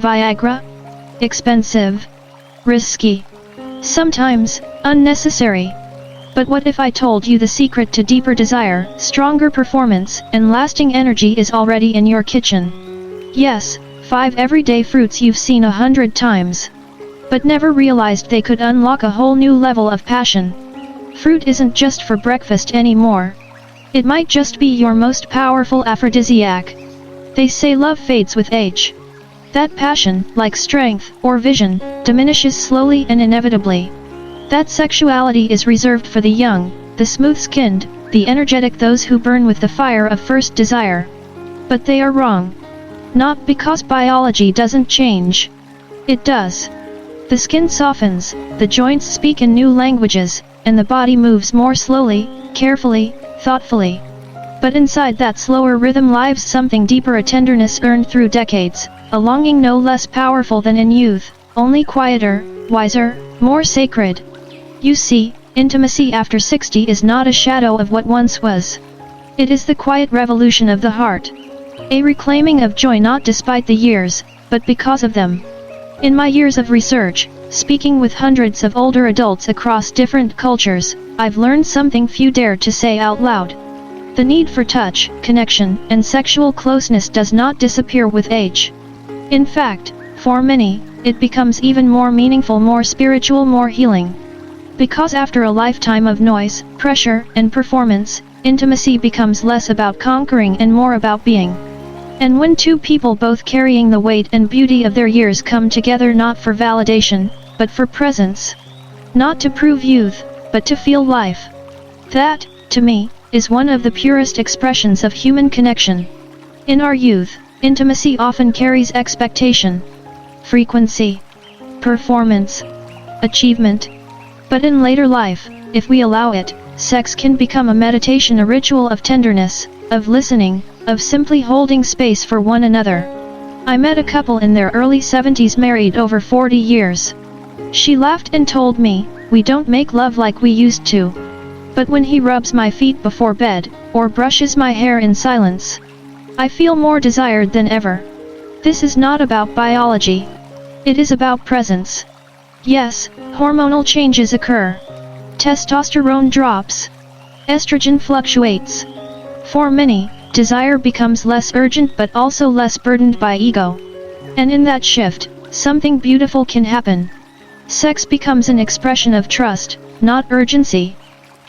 Viagra? Expensive. Risky. Sometimes, unnecessary. But what if I told you the secret to deeper desire, stronger performance, and lasting energy is already in your kitchen? Yes, 5 everyday fruits you've seen 100 times, but never realized they could unlock a whole new level of passion. Fruit isn't just for breakfast anymore. It might just be your most powerful aphrodisiac. They say love fades with age. That passion, like strength or vision, diminishes slowly and inevitably. That sexuality is reserved for the young, the smooth-skinned, the energetic, those who burn with the fire of first desire. But they are wrong. Not because biology doesn't change. It does. The skin softens, the joints speak in new languages, and the body moves more slowly, carefully, thoughtfully. But inside that slower rhythm lives something deeper, a tenderness earned through decades, a longing no less powerful than in youth, only quieter, wiser, more sacred. You see, intimacy after 60 is not a shadow of what once was. It is the quiet revolution of the heart. A reclaiming of joy not despite the years, but because of them. In my years of research, speaking with hundreds of older adults across different cultures, I've learned something few dare to say out loud. The need for touch, connection, and sexual closeness does not disappear with age. In fact, for many, it becomes even more meaningful, more spiritual, more healing. Because after a lifetime of noise, pressure, and performance, intimacy becomes less about conquering and more about being. And when two people both carrying the weight and beauty of their years come together not for validation, but for presence. Not to prove youth, but to feel life. That, to me, is one of the purest expressions of human connection. In our youth, intimacy often carries expectation, frequency, performance, achievement. But in later life, if we allow it, sex can become a meditation, a ritual of tenderness, of listening, of simply holding space for one another. I met a couple in their early 70s, married over 40 years. She laughed and told me, "We don't make love like we used to. But when he rubs my feet before bed, or brushes my hair in silence, I feel more desired than ever." This is not about biology. It is about presence. Yes, hormonal changes occur. Testosterone drops. Estrogen fluctuates. For many, desire becomes less urgent but also less burdened by ego. And in that shift, something beautiful can happen. Sex becomes an expression of trust, not urgency.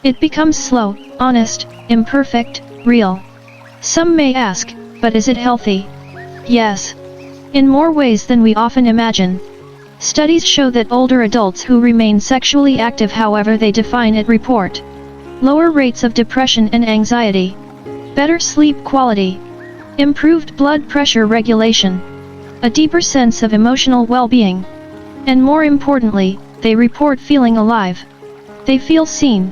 It becomes slow, honest, imperfect, real. Some may ask, but is it healthy? Yes. In more ways than we often imagine. Studies show that older adults who remain sexually active however they define it report lower rates of depression and anxiety, better sleep quality, improved blood pressure regulation, a deeper sense of emotional well-being, and more importantly, they report feeling alive. They feel seen,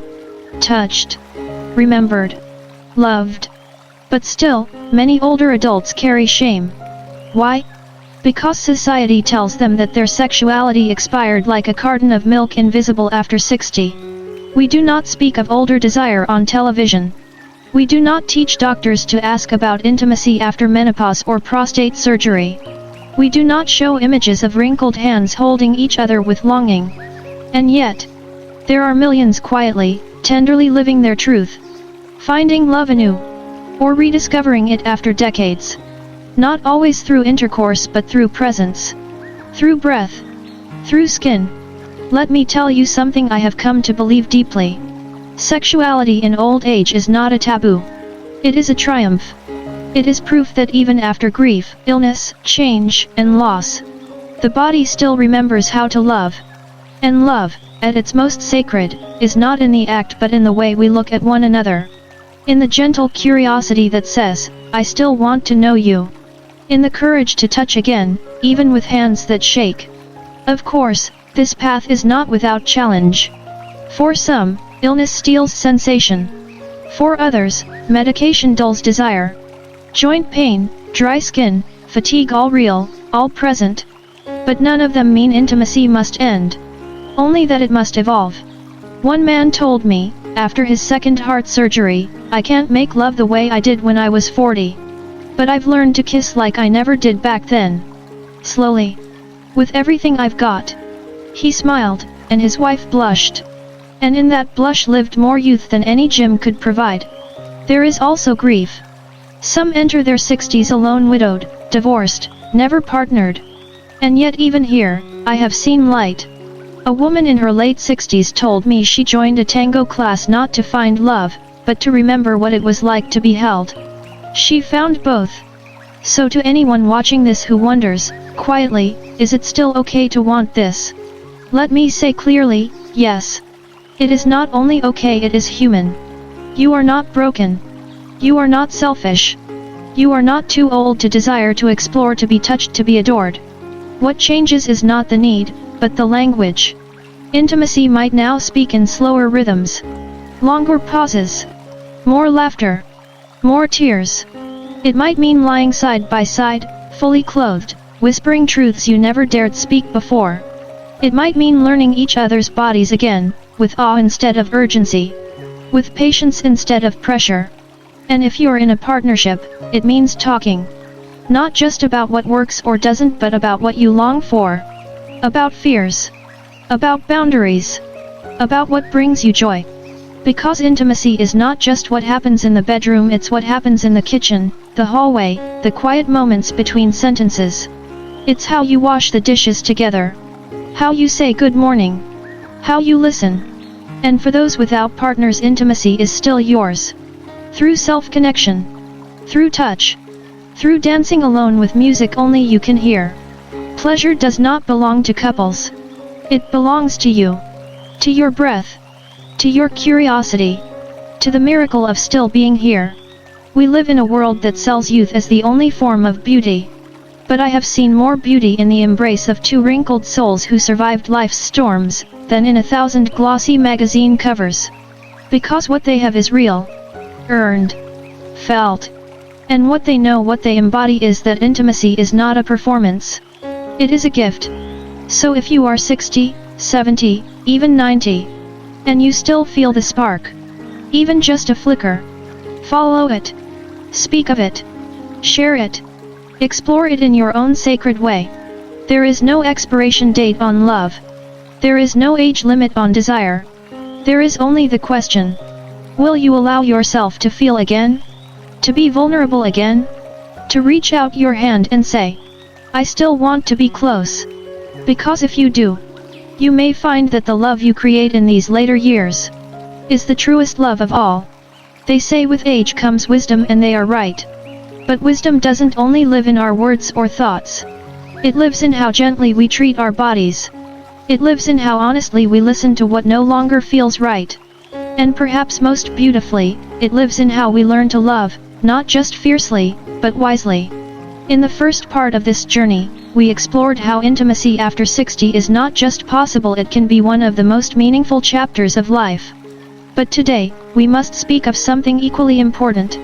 touched, remembered, loved. But still, many older adults carry shame. Why? Because society tells them that their sexuality expired like a carton of milk, invisible after 60. We do not speak of older desire on television. We do not teach doctors to ask about intimacy after menopause or prostate surgery. We do not show images of wrinkled hands holding each other with longing. And yet, there are millions quietly, tenderly living their truth. Finding love anew. Or rediscovering it after decades. Not always through intercourse but through presence. Through breath. Through skin. Let me tell you something I have come to believe deeply. Sexuality in old age is not a taboo. It is a triumph. It is proof that even after grief, illness, change, and loss, the body still remembers how to love. And love, at its most sacred, is not in the act but in the way we look at one another. In the gentle curiosity that says, "I still want to know you." In the courage to touch again, even with hands that shake. Of course, this path is not without challenge. For some, illness steals sensation. For others, medication dulls desire. Joint pain, dry skin, fatigue, all real, all present. But none of them mean intimacy must end. Only that it must evolve. One man told me, after his second heart surgery, "I can't make love the way I did when I was 40. But I've learned to kiss like I never did back then." slowly. With everything I've got. He smiled, and his wife blushed. And in that blush lived more youth than any gym could provide. There is also grief. Some enter their 60s alone, widowed, divorced, never partnered. And yet even here, I have seen light. A woman in her late 60s told me she joined a tango class not to find love, but to remember what it was like to be held. She found both. So to anyone watching this who wonders, quietly, is it still okay to want this? Let me say clearly, yes. It is not only okay, it is human. You are not broken. You are not selfish. You are not too old to desire to explore, to be touched, to be adored. What changes is not the need, but the language. Intimacy might now speak in slower rhythms. Longer pauses. More laughter. More tears. It might mean lying side by side, fully clothed, whispering truths you never dared speak before. It might mean learning each other's bodies again, with awe instead of urgency. With patience instead of pressure. And if you're in a partnership, it means talking. Not just about what works or doesn't, but about what you long for. About fears. About boundaries. About what brings you joy. Because intimacy is not just what happens in the bedroom, it's what happens in the kitchen, the hallway, the quiet moments between sentences. It's how you wash the dishes together. How you say good morning. How you listen. And for those without partners, intimacy is still yours. Through self-connection. Through touch. Through dancing alone with music only you can hear. Pleasure does not belong to couples. It belongs to you. To your breath. To your curiosity. To the miracle of still being here. We live in a world that sells youth as the only form of beauty. But I have seen more beauty in the embrace of two wrinkled souls who survived life's storms, than in 1,000 glossy magazine covers. Because what they have is real. Earned. Felt. And what they know, what they embody, is that intimacy is not a performance. It is a gift. So if you are 60, 70, even 90, and you still feel the spark, even just a flicker, follow it. Speak of it. Share it. Explore it in your own sacred way. There is no expiration date on love. There is no age limit on desire. There is only the question. Will you allow yourself to feel again? To be vulnerable again? To reach out your hand and say, I still want to be close. Because if you do, you may find that the love you create in these later years is the truest love of all. They say with age comes wisdom, and they are right. But wisdom doesn't only live in our words or thoughts. It lives in how gently we treat our bodies. It lives in how honestly we listen to what no longer feels right. And perhaps most beautifully, it lives in how we learn to love, not just fiercely, but wisely. In the first part of this journey, we explored how intimacy after 60 is not just possible, it can be one of the most meaningful chapters of life. But today, we must speak of something equally important.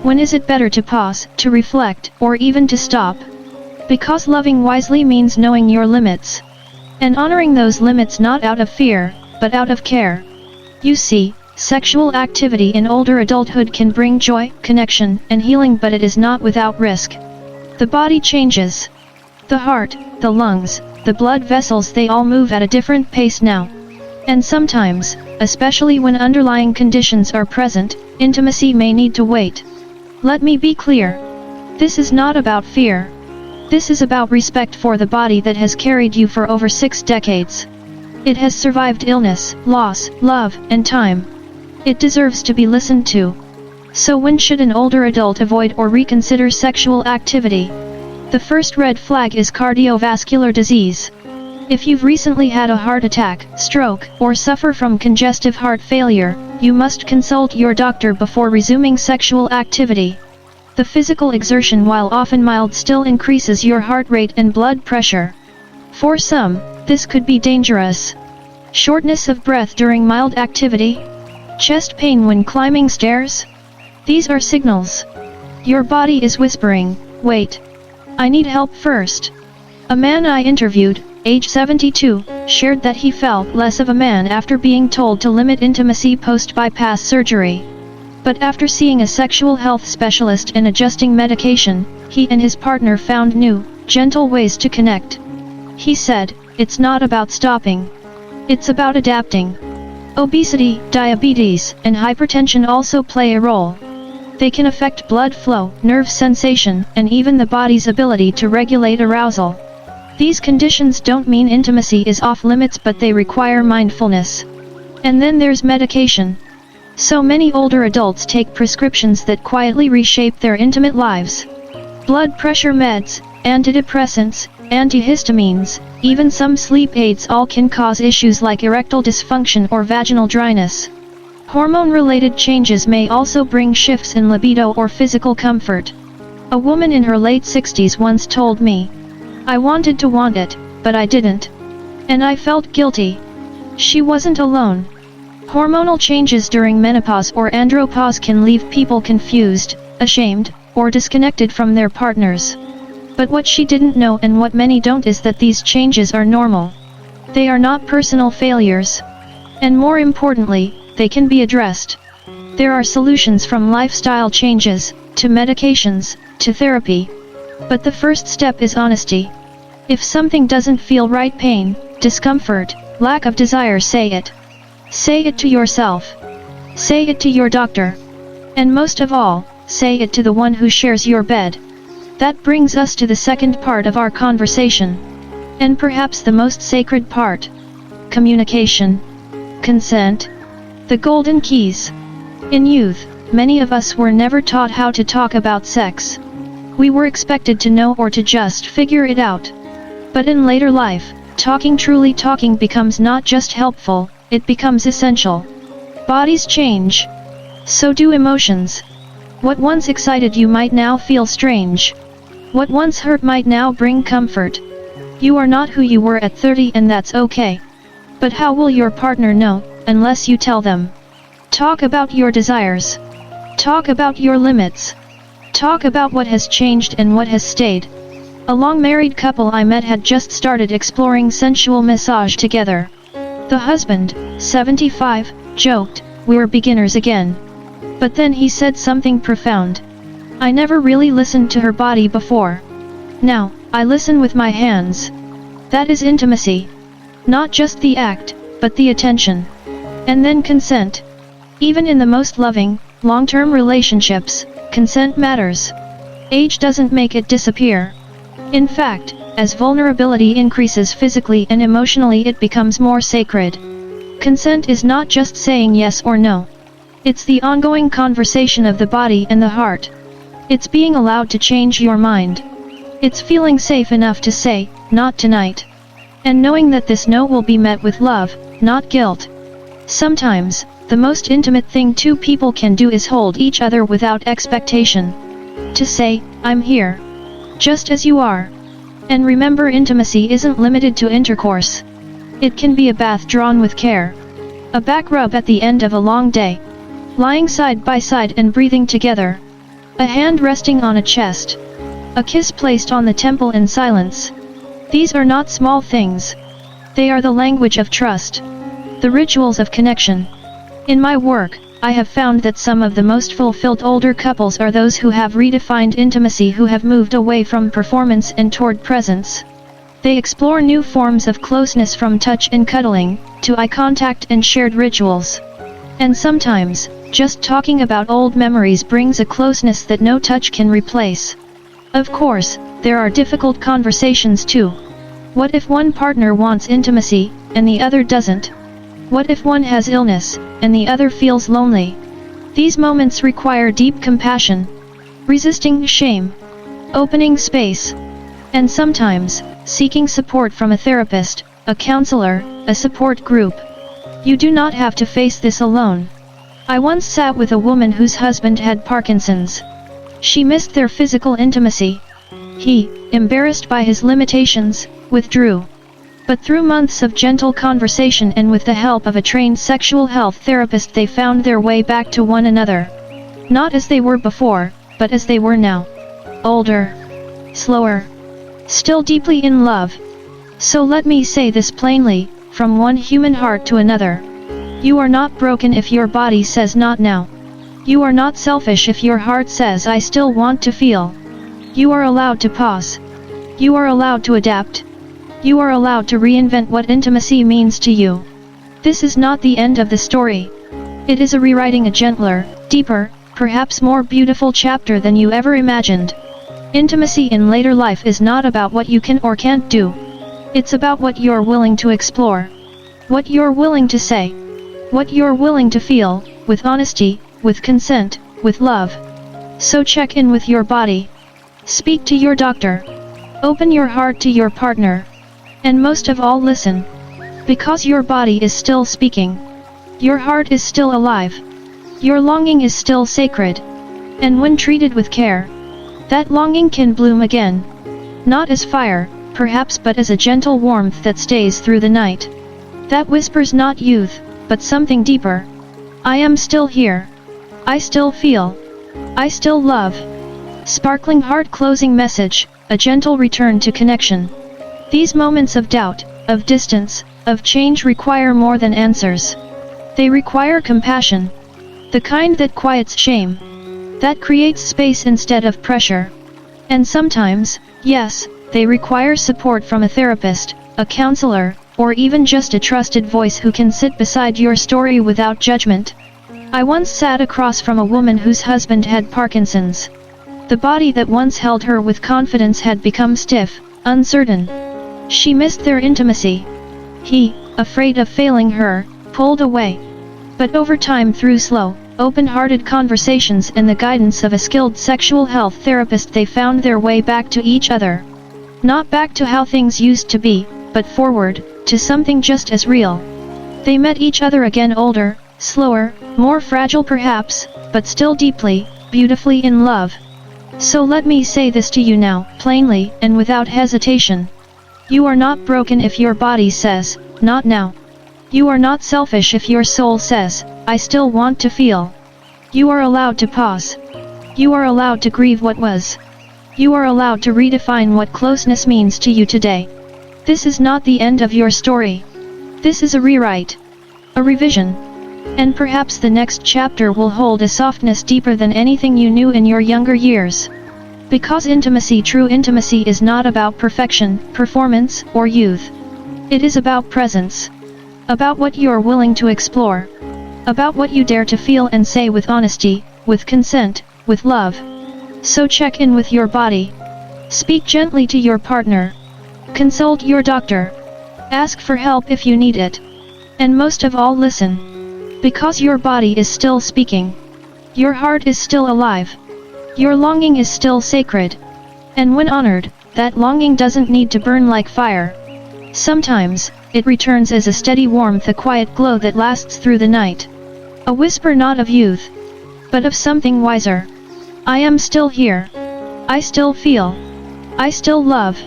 When is it better to pause, to reflect, or even to stop? Because loving wisely means knowing your limits. And honoring those limits not out of fear, but out of care. You see, sexual activity in older adulthood can bring joy, connection, and healing, but it is not without risk. The body changes. The heart, the lungs, the blood vessels, they all move at a different pace now. And sometimes, especially when underlying conditions are present, intimacy may need to wait. Let me be clear. This is not about fear. This is about respect for the body that has carried you for over 6 decades. It has survived illness, loss, love, and time. It deserves to be listened to. So when should an older adult avoid or reconsider sexual activity? The first red flag is cardiovascular disease. If you've recently had a heart attack, stroke, or suffer from congestive heart failure, you must consult your doctor before resuming sexual activity. The physical exertion, while often mild, still increases your heart rate and blood pressure. For some, this could be dangerous. Shortness of breath during mild activity? Chest pain when climbing stairs? These are signals. Your body is whispering, wait. I need help first. A man I interviewed, age 72, shared that he felt less of a man after being told to limit intimacy post-bypass surgery. But after seeing a sexual health specialist and adjusting medication, he and his partner found new, gentle ways to connect. He said, it's not about stopping. It's about adapting. Obesity, diabetes, and hypertension also play a role. They can affect blood flow, nerve sensation, and even the body's ability to regulate arousal. These conditions don't mean intimacy is off limits, but they require mindfulness. And then there's medication. So many older adults take prescriptions that quietly reshape their intimate lives. Blood pressure meds, antidepressants, antihistamines, even some sleep aids all can cause issues like erectile dysfunction or vaginal dryness. Hormone-related changes may also bring shifts in libido or physical comfort. A woman in her late 60s once told me, "I wanted to want it, but I didn't. And I felt guilty." She wasn't alone. Hormonal changes during menopause or andropause can leave people confused, ashamed, or disconnected from their partners. But what she didn't know, and what many don't, is that these changes are normal. They are not personal failures. And more importantly, they can be addressed. There are solutions from lifestyle changes, to medications, to therapy. But the first step is honesty. If something doesn't feel right, pain, discomfort, lack of desire, say it. Say it to yourself. Say it to your doctor. And most of all, say it to the one who shares your bed. That brings us to the second part of our conversation. And perhaps the most sacred part. Communication. Consent. The golden keys. In youth, many of us were never taught how to talk about sex. We were expected to know or to just figure it out. But in later life, truly talking becomes not just helpful, it becomes essential. Bodies change. So do emotions. What once excited you might now feel strange. What once hurt might now bring comfort. You are not who you were at 30, and that's okay. But how will your partner know, unless you tell them? Talk about your desires. Talk about your limits. Talk about what has changed and what has stayed. A long married couple I met had just started exploring sensual massage together. The husband, 75, joked, "We're beginners again." But then he said something profound. "I never really listened to her body before. Now, I listen with my hands." That is intimacy. Not just the act, but the attention. And then consent. Even in the most loving, long-term relationships, consent matters. Age doesn't make it disappear. In fact, as vulnerability increases physically and emotionally, it becomes more sacred. Consent is not just saying yes or no. It's the ongoing conversation of the body and the heart. It's being allowed to change your mind. It's feeling safe enough to say, "Not tonight." And knowing that this no will be met with love, not guilt. Sometimes, the most intimate thing two people can do is hold each other without expectation. To say, "I'm here. Just as you are." And remember, intimacy isn't limited to intercourse. It can be a bath drawn with care. A back rub at the end of a long day. Lying side by side and breathing together. A hand resting on a chest. A kiss placed on the temple in silence. These are not small things. They are the language of trust. The rituals of connection. In my work, I have found that some of the most fulfilled older couples are those who have redefined intimacy, who have moved away from performance and toward presence. They explore new forms of closeness, from touch and cuddling, to eye contact and shared rituals. And sometimes, just talking about old memories brings a closeness that no touch can replace. Of course, there are difficult conversations too. What if one partner wants intimacy, and the other doesn't? What if one has illness, and the other feels lonely? These moments require deep compassion. Resisting shame. Opening space. And sometimes, seeking support from a therapist, a counselor, a support group. You do not have to face this alone. I once sat with a woman whose husband had Parkinson's. She missed their physical intimacy. He, embarrassed by his limitations, withdrew. But through months of gentle conversation and with the help of a trained sexual health therapist, they found their way back to one another. Not as they were before, but as they were now. Older. Slower. Still deeply in love. So let me say this plainly, from one human heart to another. You are not broken if your body says not now. You are not selfish if your heart says I still want to feel. You are allowed to pause. You are allowed to adapt. You are allowed to reinvent what intimacy means to you. This is not the end of the story. It is a rewriting a gentler, deeper, perhaps more beautiful chapter than you ever imagined. Intimacy in later life is not about what you can or can't do. It's about what you're willing to explore. What you're willing to say. What you're willing to feel, with honesty, with consent, with love. So check in with your body. Speak to your doctor. Open your heart to your partner. And most of all, listen. Because your body is still speaking. Your heart is still alive. Your longing is still sacred. And when treated with care, that longing can bloom again. Not as fire, perhaps, but as a gentle warmth that stays through the night. That whispers not youth, but something deeper. I am still here. I still feel. I still love. Sparkling heart-closing message, a gentle return to connection. These moments of doubt, of distance, of change require more than answers. They require compassion. The kind that quiets shame. That creates space instead of pressure. And sometimes, yes, they require support from a therapist, a counselor, or even just a trusted voice who can sit beside your story without judgment. I once sat across from a woman whose husband had Parkinson's. The body that once held her with confidence had become stiff, uncertain. She missed their intimacy. He, afraid of failing her, pulled away. But over time, through slow, open-hearted conversations and the guidance of a skilled sexual health therapist, they found their way back to each other. Not back to how things used to be, but forward, to something just as real. They met each other again, older, slower, more fragile perhaps, but still deeply, beautifully in love. So let me say this to you now, plainly and without hesitation. You are not broken if your body says, not now. You are not selfish if your soul says, I still want to feel. You are allowed to pause. You are allowed to grieve what was. You are allowed to redefine what closeness means to you today. This is not the end of your story. This is a rewrite. A revision. And perhaps the next chapter will hold a softness deeper than anything you knew in your younger years. Because intimacy, true intimacy, is not about perfection, performance, or youth. It is about presence. About what you are willing to explore. About what you dare to feel and say with honesty, with consent, with love. So check in with your body. Speak gently to your partner. Consult your doctor. Ask for help if you need it. And most of all, listen. Because your body is still speaking. Your heart is still alive. Your longing is still sacred. And when honored, that longing doesn't need to burn like fire. Sometimes, it returns as a steady warmth, a quiet glow that lasts through the night. A whisper not of youth, but of something wiser. I am still here. I still feel. I still love.